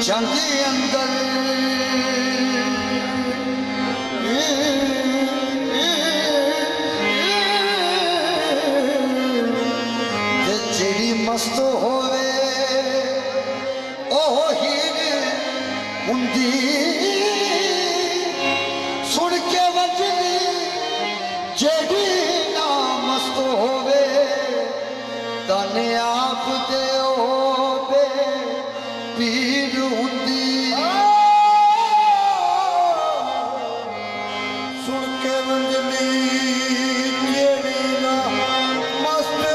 जंग अंदर जेड़ी मस्त होवे ओह हीर हुंदी सुन के वजदी जेड़ी ना मस्त होवे दाने आप दे होवे पीर हुंदी सुन के वजदी जेड़ी ना मस्त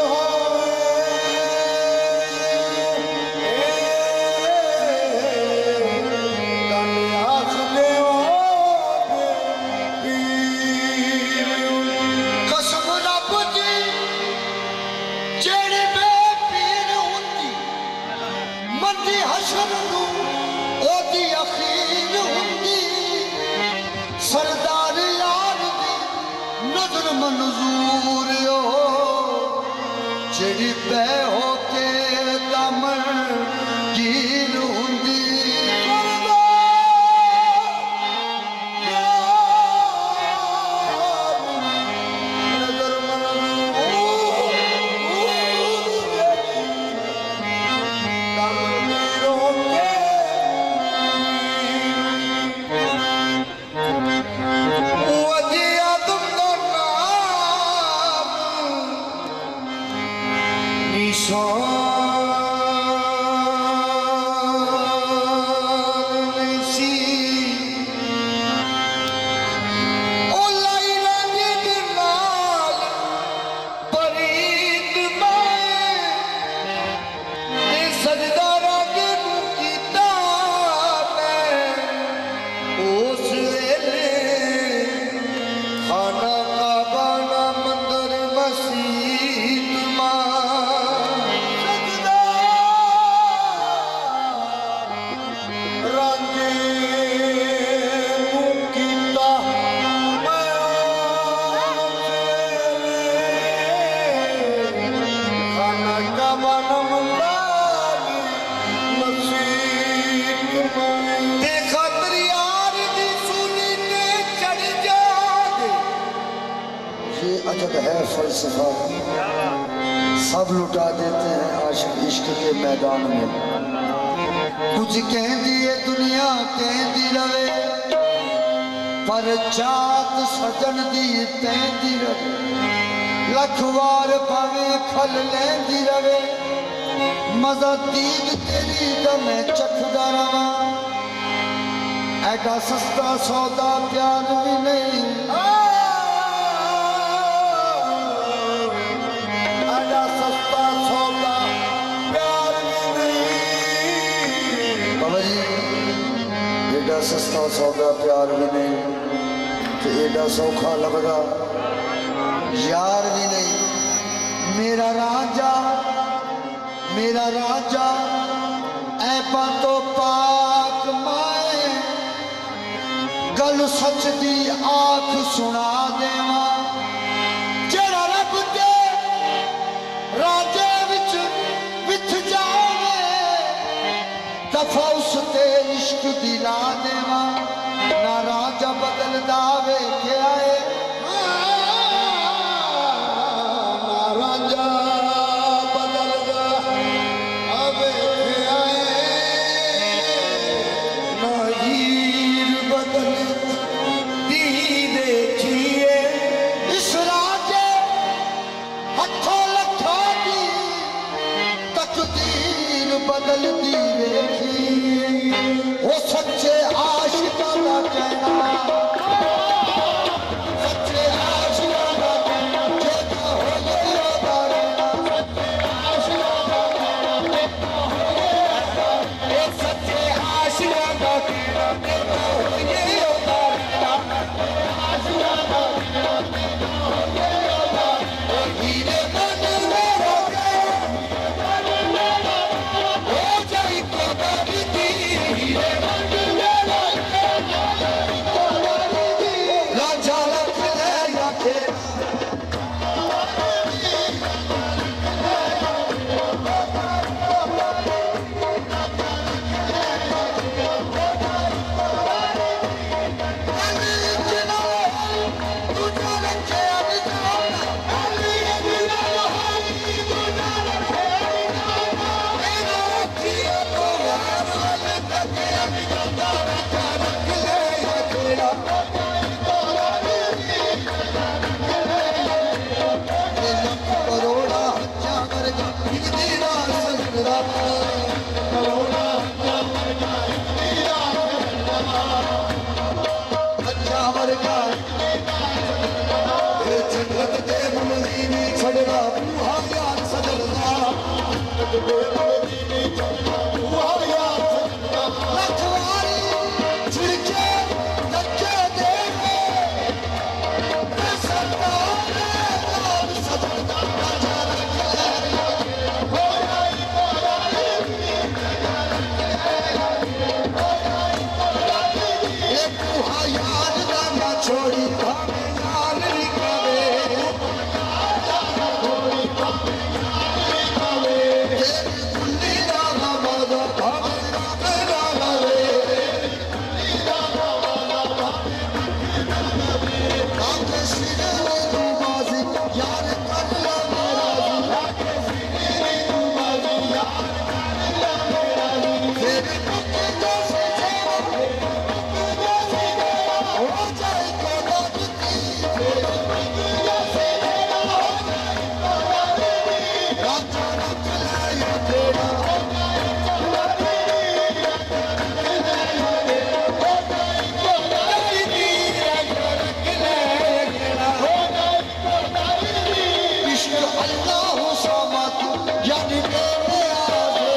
सरदार यार दी नजर मंजूर हो जेड़ी पै हो के दामन गिर हुंदी अजब है फलसफा सब लुटा देते हैं आशिक इश्क के मैदान में कुछ कहती है दुनिया कहती रवे पर जात सजन दी पैंदी रवे लख वार भावे खल लैंदी रवे मजा दीद तेरी दा मैं चखदा रवा ऐडा सस्ता सौदा प्यार भी नहीं सस्ता सौदा प्यार भी नहीं तो एडा सौखा लगदा यार भी नहीं मेरा राजा ऐपा तो पाक माए गल सच दी आख सुना देवा जेड़ा रब दे राजे विच विथ जावे दफा उस ते इश्क दिला देवा ना राजा बदलदा वेख्या है ना राजा बदलदा वेख्या है ना हीर बदलदी देखिए इस राजे हथों लखा दी तकदीर बदलदी देखिए वो सच्चे आशिका का कहना छोड़ी भावे जान निकावे तेरी कुल्ली दा बाबा भावे रावे आके सिरे में तू बाजी यार कर ला मेरा आके सिरे में तू बाजी यार कर ला मेरा तेरे पुत्र जैसे तेरा हो जाए को दादी तेरे पुत्र जैसे तेरा हो जाए को दादी राजा रख लाया तेरा हो जाए को दादी राजा रख लाया तेरा हो जाए को दादी राजा रख लाया तेरा हो जाए को दादी इश्क अल्लाह समत यानी मेरे आगे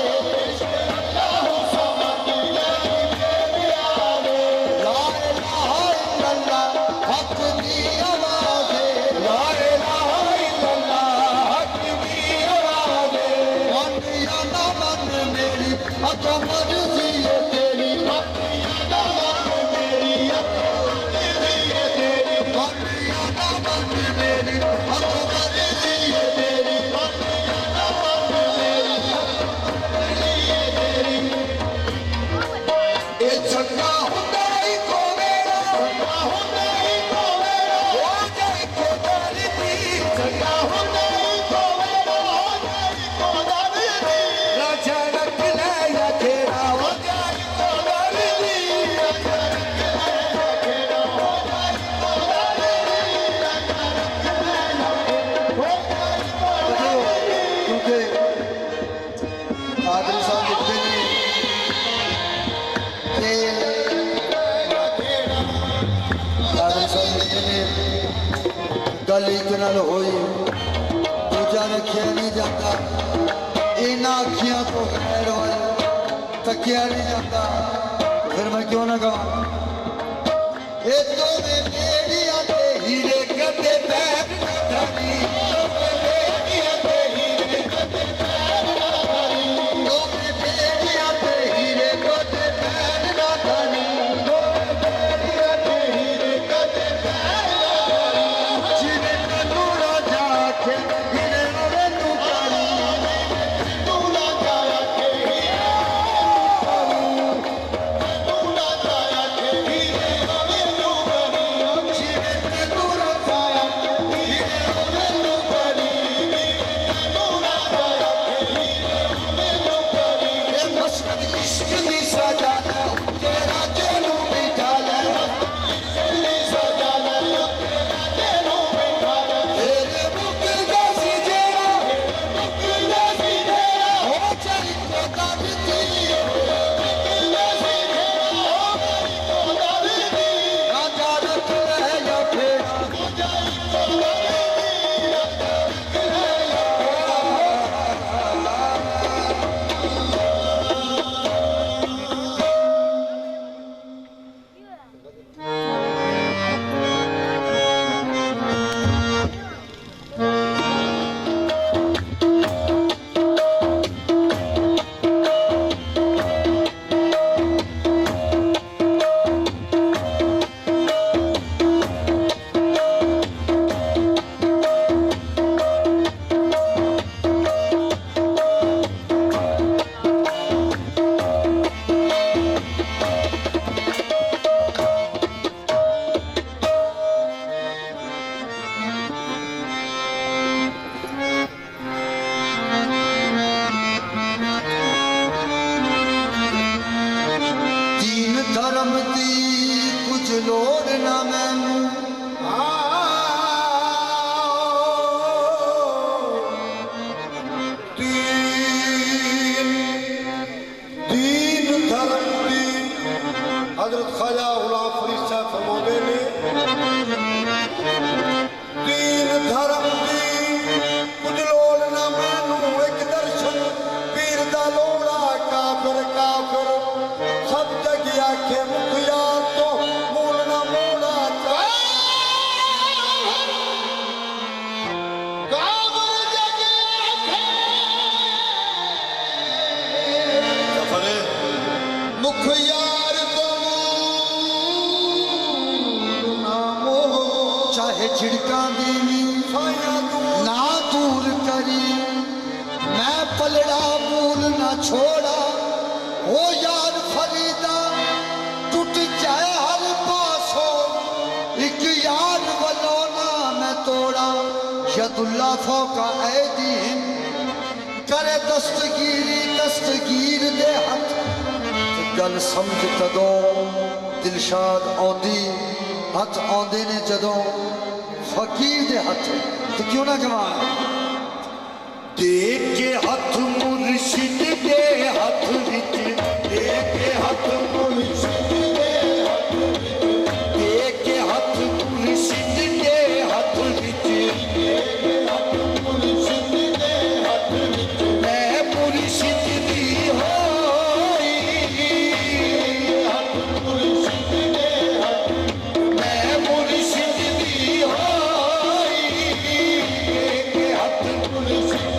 इश्क अल्लाह समत यानी मेरे आगे ला इलाहा इल्लल्लाह हक दी आवाज़ ला इलाहा इल्लल्लाह हक दी आवाज़ मन या ना मन मेरी अतो मर्ज़ी है तेरी मन या ना मन मेरी अतो मर्ज़ी है तेरी मन या ना मन मेरी अतो मर्ज़ी है तेरी मन या ना मन मेरी अतो मर्ज़ी है तेरी ये चंगा हुंदा ही को मेरा चंगा हुंदा ही को मेरा हो जाए को दादी चंगा हुंदा ही को मेरा हो जाए को दादी राजा रख लाया तेरा हो जाए को दादी राजा रख लाया तेरा हो जाए को दादी राजा रख लाया हो जाए को दादी क्योंकि आदम साहब लिखते हैं कि आदम साहब लिखते हैं गल एक नाल होई दूजा रखिया नहीं जाता इन्हां अखियां तो गैर होए तकिया नहीं जाता फिर मैं क्यों ना कहा ये तो में बेड़ियां ते हीरे कदे पैर न धरी तो में बेड़ियां ते हीरे कदे पैर न धरी तो में बेड़ियां ते हीरे कदे पैर न धरी तो में बेड़ियां ते हीरे कदे पैर न धरी जिवें तन्नू राजा आखे हीरे रोवे तू करी तू राजा आखे हीरे तू राजा आखे हीरे रोवे तू करी जिवें तन्नू राजा आखे हीरे रोवे तू करी तू राजा आखे हीरे रोवे तू करी ये मस्जिद इश्क दी सजा ले तेरा जेनू बिठा ले इश्क दी सजा ले तेरा जेनू बिठा ले तेरे मुकर जैसी जेरा मुकर जैसी जेरा हो जाए को दादी तेरे मुकर जैसी जेरा हो जाए को दादी राजा रख लाया तेरा हो जाए को दादी राजा रख लाया दीन धर्म दी कुछ लोड़ ना मैनू दीन धर्म दी हजरत ख्वाजा गुलाम फरीद साहब फरमाते ने दीन धर्म दी कुछ लोड़ ना मैनू एक दर्शन पीर दा लोड़ा काफिर काफिर सब जग आखे मुखिया तो मूल ना मोड़ा काफिर जग आखे मुखियार तो मूल ना झिड़का देवी ना दूर करी मैं पलड़ा मूल ना छोड़ा ओ यार फरीदा टूट जाए हर पासों एक यार वलोना मैं तोड़ा यदुल्ला फौका ऐदीन करे दस्तगीरी दस्तगीर दे हथ गल समझ तदों दिलशाद आंदी हथ आंदे ने जदों फकीर दे हथ तो क्यों ना जवान देख के हथ मुर्शिद दे हथ विच देख के हथ मुर्शिद दे हथ विच देख के हथ मुर्शिद दे हथ विच देख के हथ मुर्शिद दे हथ विच मैं मुर्शिद दी होई हथ मुर्शिद दे हथ मैं मुर्शिद दी होई देख के हथ मुर्शिद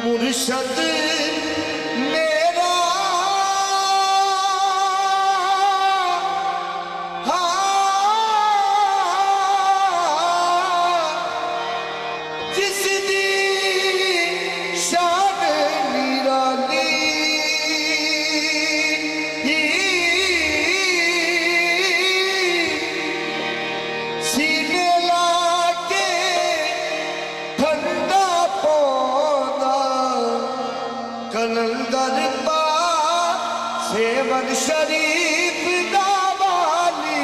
मुर्शद मेरा जिस दी शान निराली सीने लाके ठंडा पौधा कलंदर पा सेवन शरीफ दावाली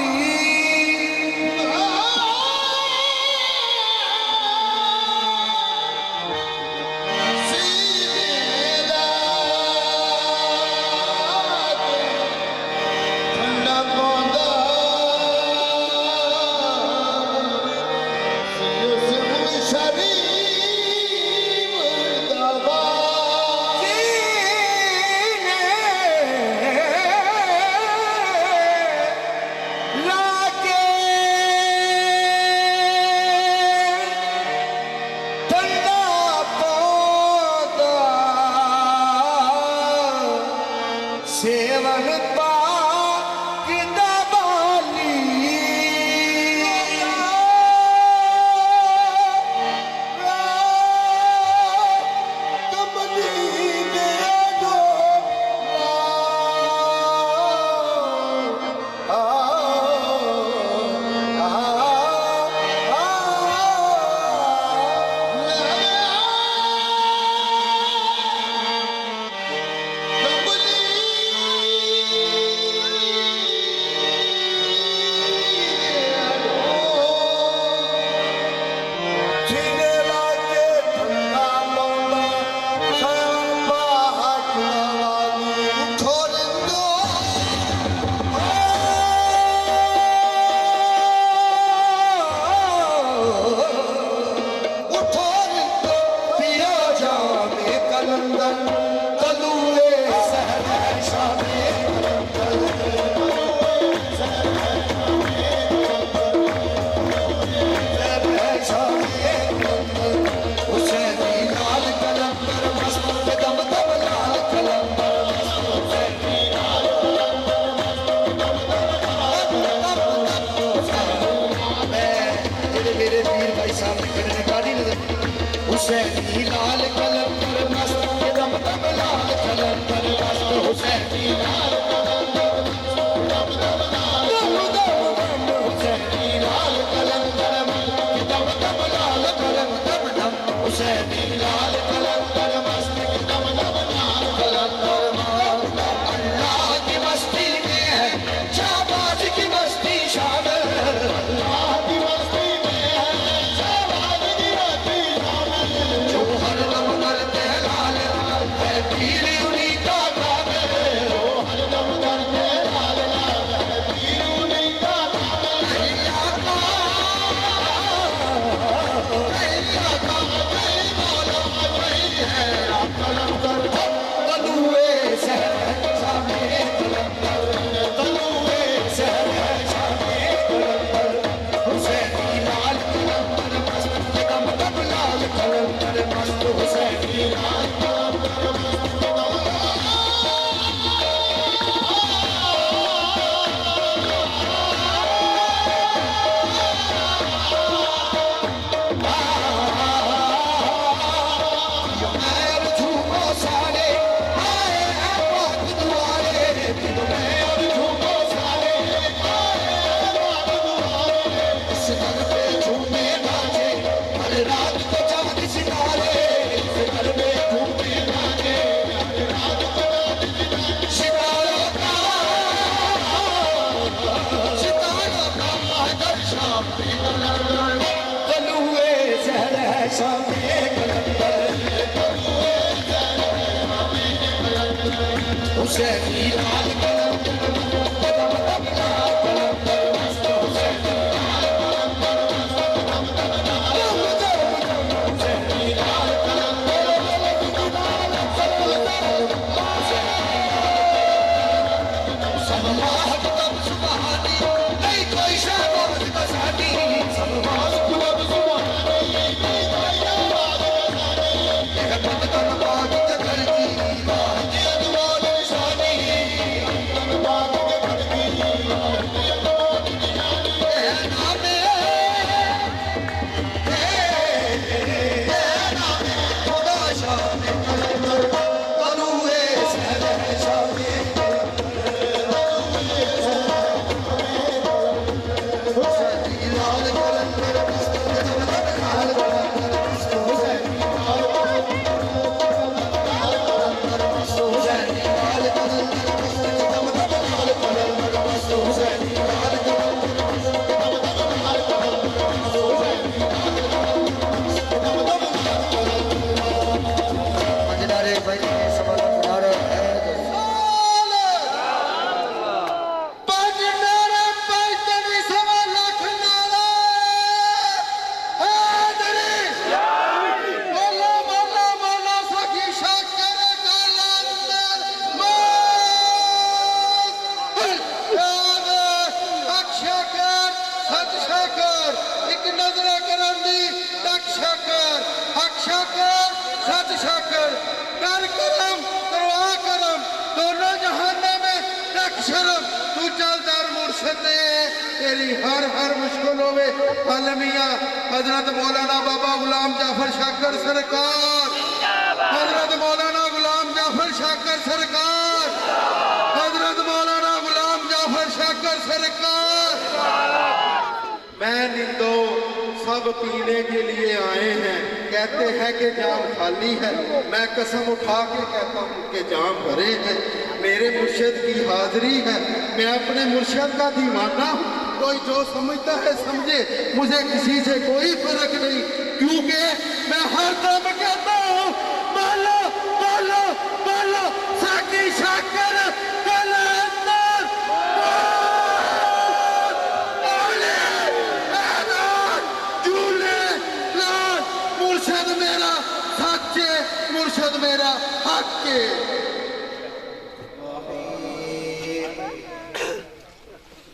सेवन पाक दबाली हुसैनी लाल कलंदर मस्त दम दम लाल कलंदर मस्त हुसैनी लाल हुसैनी लाल कलंदर दम दम लाल कलम दम दम हुसैनी लाल कलंदर मस्त दम दम लाल कलंदर अल्लाह की मस्ती में है शाहबाज की मस्ती शामिल अल्लाह की मस्ती में है शाहबाज की मस्ती जो हर दम करते हैं लाल है पीर उन्हीं का नाम है जो हर दम करते हैं लाल है पीर उन्हीं का नाम है तलुए शहर शामे कलंदर तलुए शहर शामे कलंदर हुसैनी लाल कलंदर मस्त दम दम लाल कलंदर मस्त हुसैनी लाल पैर झूमो सारे आए हैं पाक दुआरे दिल में और झूमो सारे आए हैं पाक दुआरे इस दर पे झूमे नाचे हर रात को चांद सितारे इस दर पे झूमे नाचे हर रात को चांद सितारों का मादर शाम तलुए शहर है शामे कलंदर हुसैनी लाल कलंदर दम दम लाल कलंदर मस्त हुसैनी लाल कलंदर मस्त दम दम लाल हुसैनी लाल कलंदर सब माहब तब सुबहानी नहीं कोई शहबाज बसानी सब माहब तब सुबहानी नहीं कोई शहबाज बसानी एक बंद कर बात करती बात अदवाल निशानी बंद बात करती बात अदवाल निशानी नामे नामे खुदा शान कलंदर तलुए शहर शामे हुसैनी लाल कलंदर मस्त दम दम लाल कलंदर मस्त हुसैनी लाल कलंदर मस्त हुसैनी लाल कलंदर मस्त दम दम लाल कलंदर मस्त हुसैनी लाल कलंदर मस्त दम दम लाल कलंदर मस्त हुसैनी दम दम लाल कलंदर मजेदार एक भाई ने सवाल बना रहे हैं सच शाकर कर करम करवा करम दोनों जहाने में सिर्फ तू चल दर मुर्शद ने तेरी हर हर मुश्किल होवे हल मियां हजरत मौलाना बाबा गुलाम जाफर शाकर सरकार हजरत मौलाना गुलाम जाफर शाकर सरकार हजरत मौलाना गुलाम जाफर शाकर सरकार मैं निंदो सब पीने के लिए आए हैं कहते हैं कि जाम खाली है मैं कसम उठा के कहता हूँ कि जाम भरे हैं मेरे मुर्शिद की हाजिरी है मैं अपने मुर्शिद का दीवाना हूँ कोई जो समझता है समझे मुझे किसी से कोई फर्क नहीं क्योंकि मैं हर दम कहता हूँ बोलो बोलो बोलो साकी शाकर कलंदर मुर्शद मेरा सच्चे मुर्शद मेरा हक के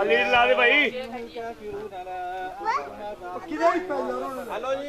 अली ला दे भाई हेलो जी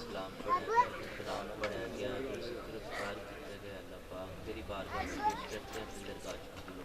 इस्लाम पढ़ा गया, कुरान पढ़ा गया, गिरफ्तार किया गया। अल्लाह पाक तेरी बारगाह में पेश करते हैं अपनी दरगाह में कबूल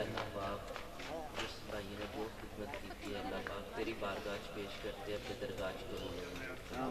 अल्लाह पाक जिस भाई ने जो खिदमत की थी अल्लाह पाक तेरी बारगाह में पेश करते हैं अपनी दरगाह में कबूल फरमा।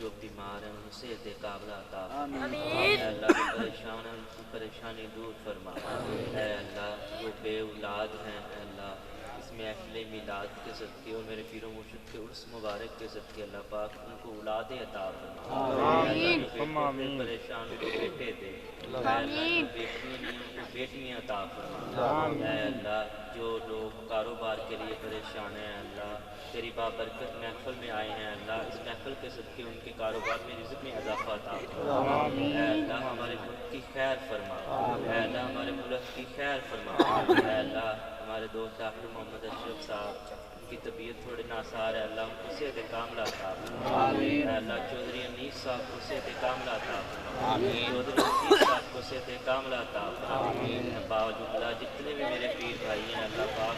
जो बीमार हैं उनसे सेहत काबला अता फरमा। अल्लाह जो परेशान हैं उनकी परेशानी दूर फरमा। ऐ अल्लाह जो बे औलाद हैं अल्लाह इस महफिल मिलाद के सदके और मेरे पीरो मुर्शिद के उर्स मुबारक के सदके अल्लाह पाक उनको औलाद अता फरमा। आमीन। परेशान को बेटे दे, आमीन। बेटियां अता फरमा। ऐ अल्लाह जो लोग कारोबार के लिए परेशान हैं अल्लाह तेरी बाबरकत महफिल में आए हैं अल्लाह इस महफिल के सदके उनके कारोबार में रिज़्क़ में इजाफा अता फरमा। ऐ अल्लाह हमारे मुल्क की खैर फरमा। ऐ अल्लाह हमारे मुल्क की खैर फरमा। ऐ अल्लाह हमारे दोस्त डॉक्टर मोहम्मद अशरफ साहब की तबीयत थोड़े नासार है अल्लाह उनको सेहत कामला अता फरमा। ऐ अल्लाह चौधरी अनीस साहब को सेहत कामला अता फरमा। चौधरी अनीस साहब को सेहत कामला अता फरमा। बावजूद अल्लाह जितने भी मेरे पीर भाई हैं अल्लाह पाक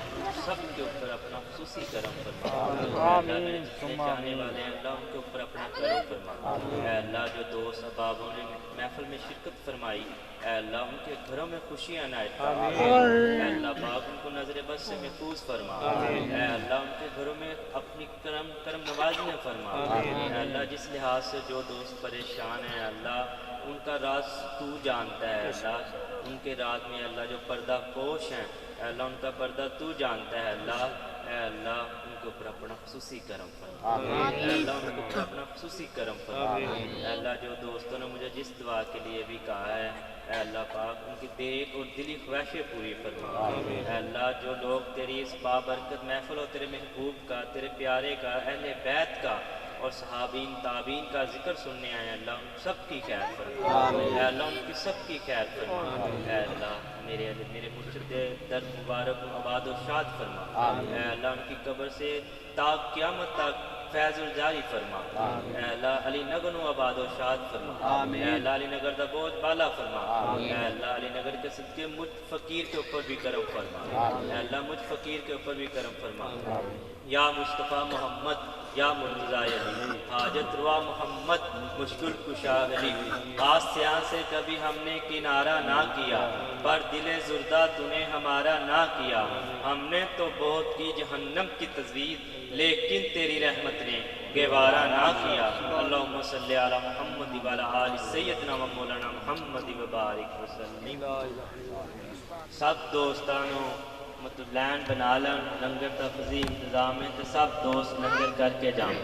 सब के ऊपर अपना खुसूसी करम फरमा। आमीन। जाने वाले हैं अल्लाह उनके ऊपर अपना करम फरमा। ऐ अल्लाह जो दोस्त अहबाबों ने महफिल में शिरकत फरमाई ऐ अल्लाह उनके घरों में खुशियाँ नायत फरमा। ऐ अल्लाह पाक उनको नजर बस से महफूज फरमा। ऐ अल्लाह उनके घरों में अपनी करम नवाजियाँ फरमा। ऐ अल्लाह जिस लिहाज से जो दोस्त परेशान हैं अल्लाह उनका राज तू जानता है अल्लाह उनके राज में अल्लाह जो पर्दा पोश हैं अल्लाह उनका पर्दा तू जानता है अल्लाह। ऐ अल्लाह उनके ऊपर अपना खुसूसी करम फरमा। ऐ अल्लाह उनके ऊपर अपना खुसूसी करम फरमा। ऐ अल्लाह जो दोस्तों ने मुझे जिस दुआ के लिए भी कहा है ऐ अल्लाह पाक उनकी देख और दिली ख्वाहिशें पूरी फरमा। ऐ अल्लाह जो लोग तेरी इस बाबरकत महफिल और तेरे महबूब का तेरे प्यारे का अहले बैत का और सहाबीन ताबीन का जिक्र सुनने आए अल्लाह उन सब की खैर फरमा। ऐ अल्लाह उनकी सब की खैर फरमा। ऐ अल्लाह मेरे मुर्शिद दर मुबारक आबाद और शाद फरमा। ऐ अल्लाह उनकी कब्र से ताक क़यामत तक फैज़ुल जारी फरमा। ऐ अल्लाह अली नगर आबाद और शाद फरमा। ऐ अल्लाह अली नगर दा बोझ बाला फरमा। ऐ अल्लाह अली नगर के सदके मुझ फकीर के ऊपर भी करम फरमा। ऐ अल्लाह मुझ फकीर के ऊपर भी करम फरमा। या मुस्तफ़ा मोहम्मद या मुर्तज़ा अली हाजत रुआ मोहम्मद मुश्किल कुशा अली आसिया से कभी हमने किनारा ना किया पर दिले ज़ुर्दा तूने हमारा ना किया। हमने तो बहुत की जहन्नम की तजवीज़ लेकिन तेरी रहमत ने गवारा ना किया। अल्लाहुम्मा सल्ली अला मुहम्मद व अला आलि सय्यदना व मौलाना मुहम्मद व बारिक वसल्लम। सब दोस्तानों मतलब लैंड बना लन लंगर का फजी इंतजाम है तो सब दोस्त लंगर करके जाएं।